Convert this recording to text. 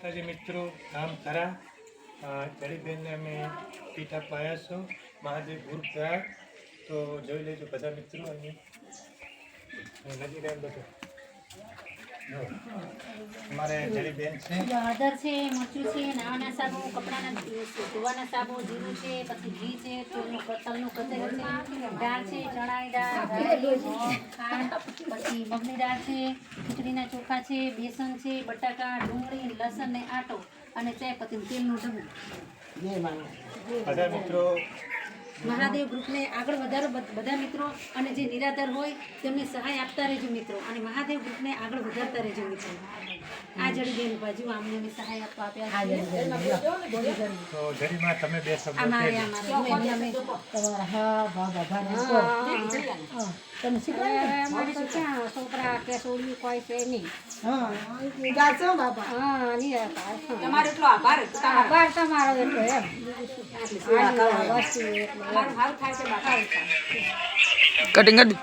માતાજી મિત્રો ધામ થરા જડીબેનને અમે પીઠ આપવા આવ્યા છો મહાદેવ ગુરુ પ્રયાગ તો જોઈ લેજો બધા મિત્રો નજીક બધું અમારે જડીબેન છે હળદર છે, મરચું છે, નાવાના સાબુ, કપડાના ધોવાના સાબુ, જીરું છે, પછી ઘી છે, તલનું કચેરું છે, દાળ છે, ચણાની દાળ, ખાંડ, પછી મગની દાળ છે, ખીચડીના ચોખા છે, બેસન છે, બટાકા, ડુંગળી, લસણ ને આટો અને ચાયપત્તી તેલનું ડબ્બું. બધા મિત્રો મહાદેવ ગ્રુપને આગળ વધારો બધા મિત્રો અને જે નિરાધાર હોય તેમને સહાય આપતા રહેજો મિત્રો અને મહાદેવ ગ્રુપને આગળ વધારતા રહેજો મિત્રો. આ જડીબેન બાજુ અમને સહાય આપવા આપ્યા છે. તો જડીમાં તમે બે શબ્દો છોકરા કે છોડી કોઈ છે નહીં. તમારો એટલો આભાર તમારો એટલો એમ સારું થાય છે બાપા. કટિંગ કરી